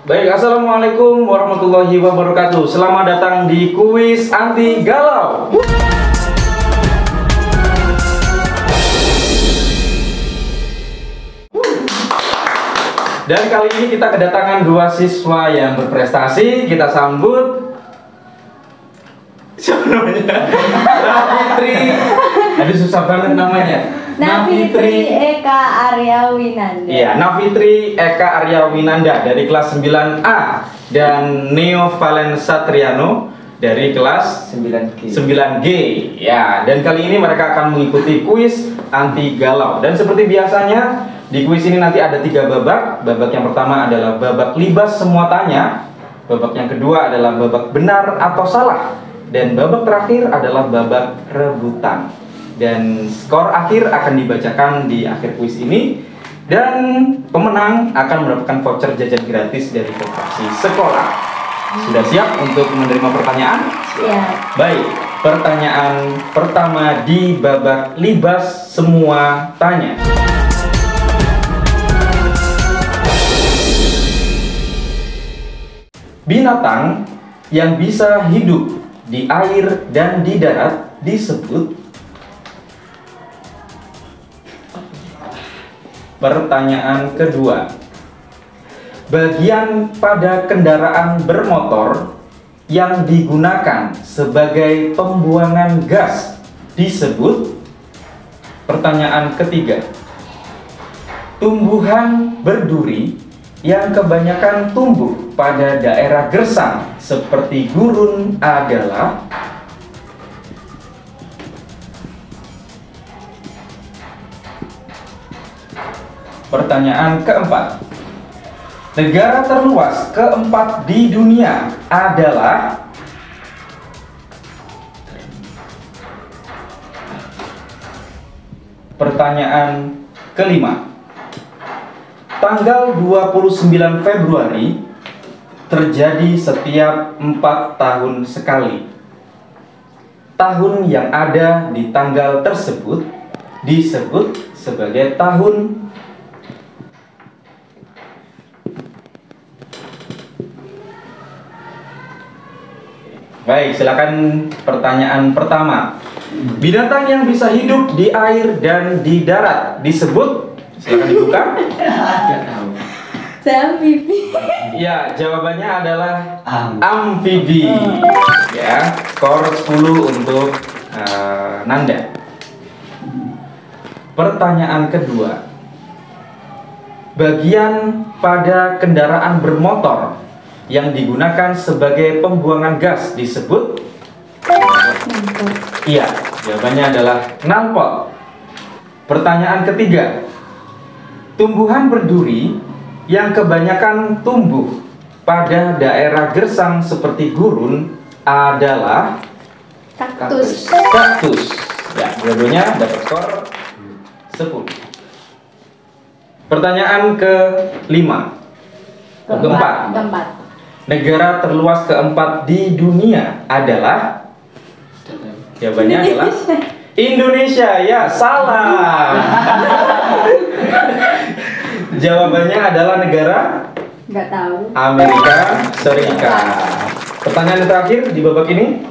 Baik, assalamualaikum warahmatullahi wabarakatuh. Selamat datang di kuis anti galau. Dan kali ini kita kedatangan dua siswa yang berprestasi. Kita sambut. Siapa namanya? Nafitri. Aduh, susah banget namanya. Nafitri Eka Arya Winanda. Iya, Nafitri Eka Arya Winanda dari kelas 9A dan Neo Valen Satriano dari kelas 9G. Ya, dan kali ini mereka akan mengikuti kuis anti galau. Dan seperti biasanya di kuis ini nanti ada 3 babak. Babak yang pertama adalah babak libas semua tanya. Babak yang kedua adalah babak benar atau salah. Dan babak terakhir adalah babak rebutan. Dan skor akhir akan dibacakan di akhir kuis ini. Dan pemenang akan mendapatkan voucher jajan gratis dari koperasi sekolah. Sudah siap untuk menerima pertanyaan? Siap. Baik, pertanyaan pertama di babak libas semua tanya. Binatang yang bisa hidup di air dan di darat disebut. Pertanyaan kedua. Bagian pada kendaraan bermotor yang digunakan sebagai pembuangan gas disebut. Pertanyaan ketiga. Tumbuhan berduri yang kebanyakan tumbuh pada daerah gersang seperti gurun adalah. Pertanyaan keempat. Negara terluas keempat di dunia adalah. Pertanyaan kelima. Tanggal 29 Februari terjadi setiap 4 tahun sekali. Tahun yang ada di tanggal tersebut disebut sebagai tahun. Baik, silakan pertanyaan pertama. Binatang yang bisa hidup di air dan di darat disebut. Silakan dibuka. Saya amfibi. Ya, jawabannya adalah amfibi. Ya, skor 10 untuk Nanda. Pertanyaan kedua. Bagian pada kendaraan bermotor yang digunakan sebagai pembuangan gas disebut. Iya, jawabannya adalah knalpot. Pertanyaan ketiga. Tumbuhan berduri yang kebanyakan tumbuh pada daerah gersang seperti gurun adalah. Kaktus. Kaktus. Ya, dua-duanya dapat skor 10. Pertanyaan ke-5. Keempat. Negara terluas keempat di dunia adalah. Jawabannya adalah Indonesia. Ya, salah. Jawabannya adalah negara. Nggak tahu. Amerika Serikat. Pertanyaan terakhir di babak ini.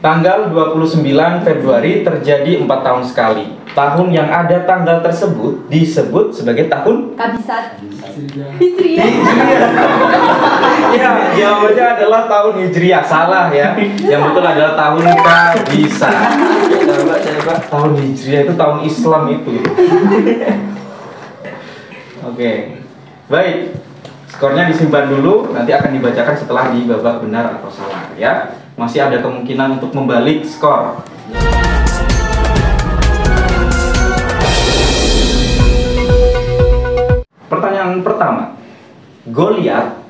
Tanggal 29 Februari terjadi 4 tahun sekali. Tahun yang ada tanggal tersebut disebut sebagai tahun Kabisat. Hijriah. Ya, jawabannya adalah tahun Hijriah. Salah ya. Yang betul adalah tahun Kabisat. Coba. Tahun Hijriah itu tahun Islam itu. Oke. Baik. Skornya disimpan dulu, nanti akan dibacakan setelah di babak benar atau salah ya. Masih ada kemungkinan untuk membalik skor. Pertanyaan pertama. Goliat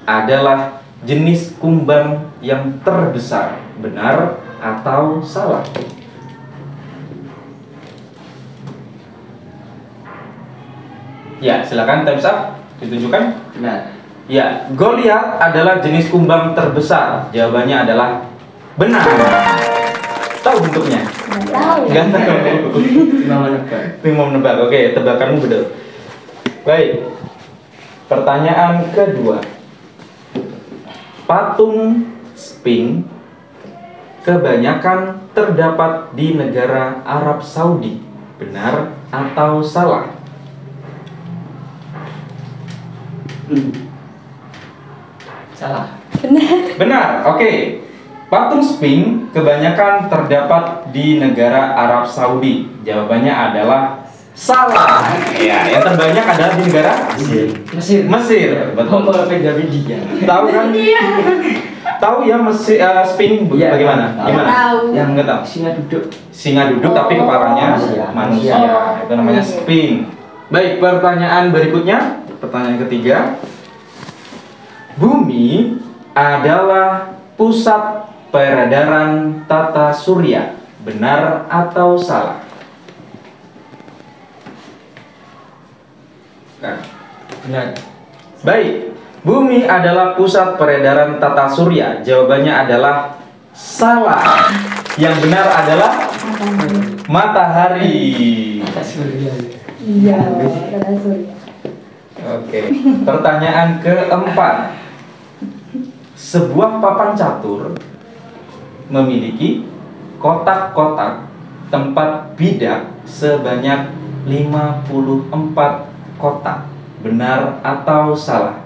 adalah jenis kumbang yang terbesar. Benar atau salah? Ya, silakan time's up. Ditunjukkan? Benar. Ya, Goliat adalah jenis kumbang terbesar. Jawabannya adalah benar. Tahu bentuknya? Nggak tahu. Nggak tahu. Mau menebak. Tim mau menebak. Oke, tebakanmu betul. Baik. Pertanyaan kedua. Patung Sphinx kebanyakan terdapat di negara Arab Saudi. Benar atau salah? Salah. Benar, oke. Patung Sphinx kebanyakan terdapat di negara Arab Saudi. Jawabannya adalah salah. Ya, yang terbanyak adalah di negara Mesir. Mesir. Betul. Kalau India. Tahu kan? Tahu ya Mesir, Sphinx Iya, bagaimana? tahu. Gimana? Tahu. Yang nggak tahu. Singa duduk. Singa duduk tapi kepalanya Manusia. manusia. Oh, Itu namanya iya. Sphinx. Baik, pertanyaan berikutnya. Pertanyaan ketiga. Bumi adalah pusat peredaran tata surya. Benar atau salah? Nah, Benar. baik, bumi adalah pusat peredaran tata surya. Jawabannya adalah salah. Yang benar adalah matahari. Kita surya. Iya, tata surya. Oke, pertanyaan keempat. Sebuah papan catur memiliki kotak-kotak tempat bidak sebanyak 54 kotak. Benar atau salah?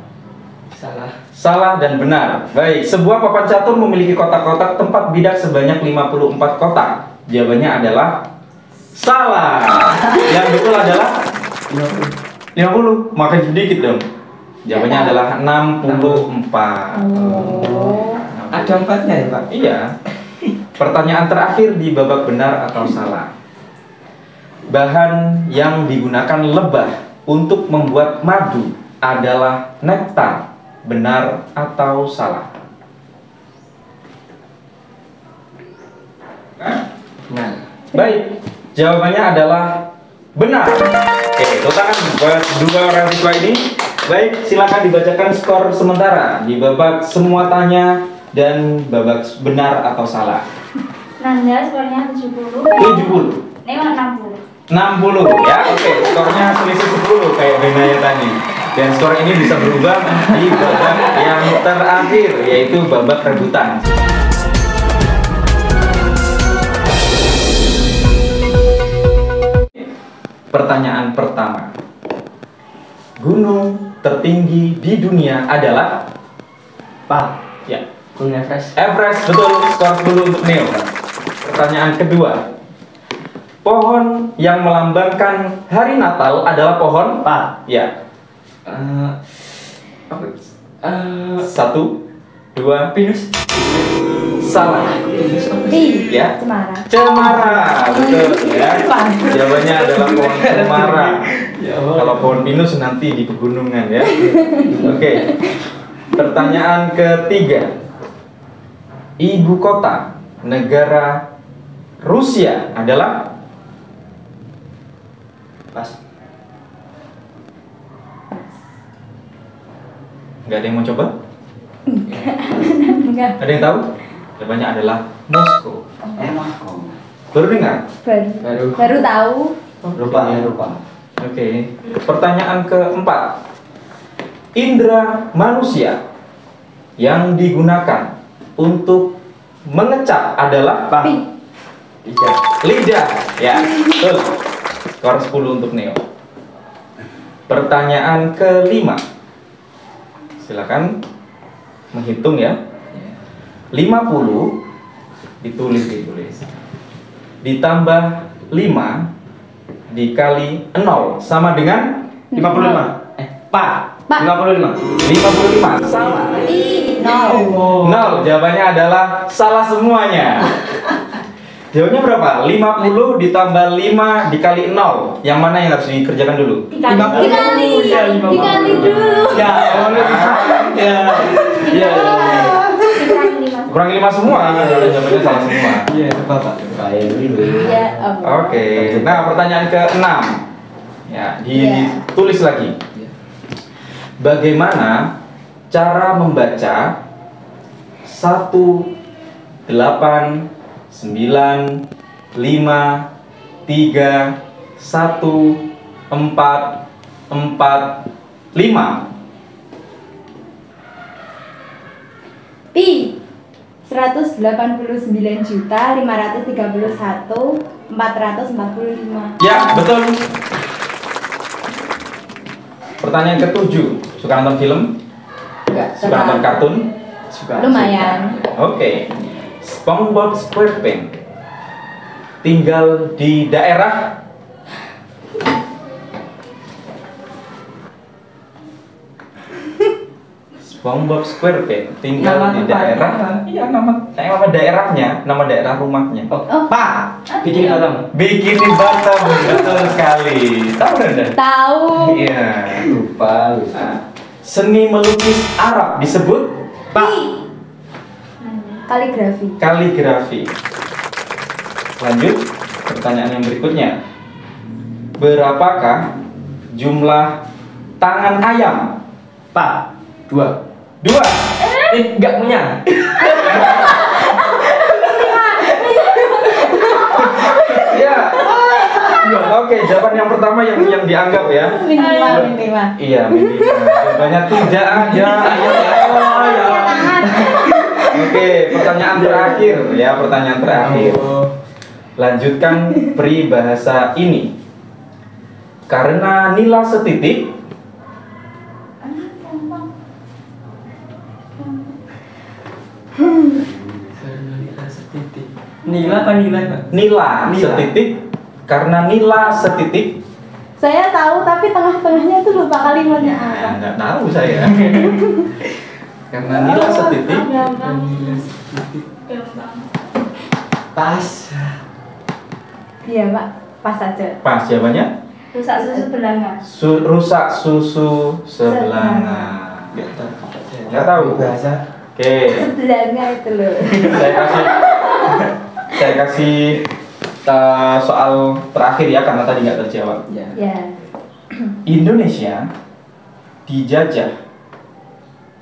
Salah. Salah dan benar. Baik, sebuah papan catur memiliki kotak-kotak tempat bidak sebanyak 54 kotak. Jawabannya adalah salah. Yang betul adalah 50. Makin sedikit dong. Jawabannya adalah 64. Oh. Ada 4-nya ya, Pak? Iya. Pertanyaan terakhir di babak benar atau salah. Bahan yang digunakan lebah untuk membuat madu adalah nektar. Benar atau salah? Benar. Baik, jawabannya adalah benar. Oke, tepuk tangan buat dua orang siswa ini. Baik, silakan dibacakan skor sementara di babak semua tanya dan babak benar atau salah. Nanda skornya 70. 70, Neo 60. 60 ya. Oke, skornya selisih 10 kayak Benaya tadi. Dan skor ini bisa berubah di babak yang terakhir, yaitu babak rebutan. Pertanyaan pertama. Gunung tertinggi di dunia adalah? Pak. Ya, Gunung Everest. Everest, betul. Skor 10 untuk Neo. Pertanyaan kedua. Pohon yang melambangkan hari Natal adalah pohon? Pak. Ya. Apa? 1, 2, Pinus. salah. Pinus apa sih? Ih, Ya. Cemara. Cemara, betul ya. Jawabannya adalah pohon cemara. Ya Allah. Kalau pohon pinus nanti di pegunungan ya. Oke. Pertanyaan ketiga. Ibu kota negara Rusia adalah? Pas. Nggak ada yang mau coba? Enggak. Ada yang tahu? Jawabannya adalah Moskow. Moskow. Baru dengar? Baru tahu. Lupa ya, lupa. Oke. Pertanyaan keempat. Indra manusia yang digunakan untuk mengecap adalah? Pak. Pink. Tiga. Lidah. Ya, betul. Skor 10 untuk Neo. Pertanyaan kelima. Silakan menghitung ya. 50 ditulis. Ditambah 5 dikali 0 sama dengan 55. Pak. Pak. 55. 55. Salah. Ih, no. 0. Jawabannya adalah salah semuanya. Jawabnya berapa? 50 ditambah 5 dikali 0. Yang mana yang harus dikerjakan dulu? Dikali. Ya, 50. Dikali dulu. Ya, ya. Ya. Kurangi 5 semua. Jawabannya salah semua. Iya, Bapak. Baik dulu. Ya, Allah. Oke. Nah, pertanyaan ke-6. Ya, ditulis lagi. Bagaimana cara membaca 1, 8, 9, 5, 3, 1, 4, 4, 5? 189.531.445. Ya, betul. Pertanyaan ke-7. Suka nonton film? Enggak. Suka nonton kartun? Lumayan. Oke. SpongeBob SquarePants tinggal di daerah SpongeBob SquarePants tinggal Nama di tempatnya daerah. apa? Iya, nama daerahnya, nama daerah rumahnya. Oh, Oh. Pak. Bikini Bottom. Bikini Bottom, betul sekali. Tahu enggak? Tahu. Iya. Lupa. Nah, seni melukis Arab disebut Pak. Kaligrafi. kaligrafi. Lanjut, pertanyaan yang berikutnya. Berapakah jumlah tangan ayam? Pak. 2. 2. Enggak punya. Ya. Oke, jawaban yang pertama yang dianggap ya. Minimal. Iya, minimal. Jawabannya tidak ada. Ayo. Oke, pertanyaan terakhir ya, pertanyaan terakhir. Lanjutkan peribahasa ini. Karena nila setitik Nila apa nilai, Pak? nila Nila. setitik karena nila setitik. Saya tahu tapi tengah-tengahnya itu lupa kalimatnya apa. Nah, nggak tahu saya. Karena nila setitik. Pas. Iya, Pak. Pas aja. Pas jawabannya. Rusak susu belanga. Rusak susu sebelanga. Nggak tahu. Bahasa. Oke. Sebelanga itu loh. Saya kasih soal terakhir ya karena tadi nggak terjawab. Ya. Ya. Indonesia dijajah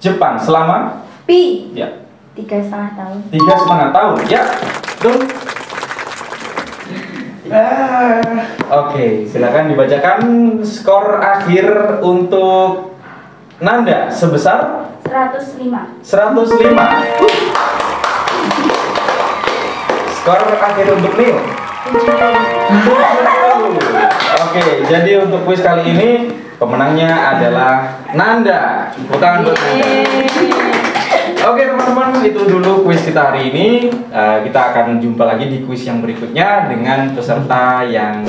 Jepang selama Pi. ya 3,5 tahun. 3,5 tahun. Ya, betul. Oke, silakan dibacakan skor akhir untuk Nanda sebesar 105. 105. Skor akhir untuk Neil. Oke, jadi untuk kuis kali ini pemenangnya adalah Nanda. Tepuk tangan buat Nanda. Oke teman-teman, itu dulu kuis kita hari ini. Kita akan jumpa lagi di kuis yang berikutnya dengan peserta yang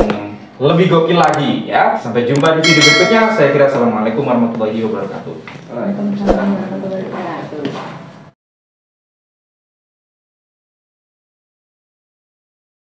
lebih gokil lagi ya. Sampai jumpa di video berikutnya. Saya kira assalamualaikum warahmatullahi wabarakatuh. Waalaikumsalam.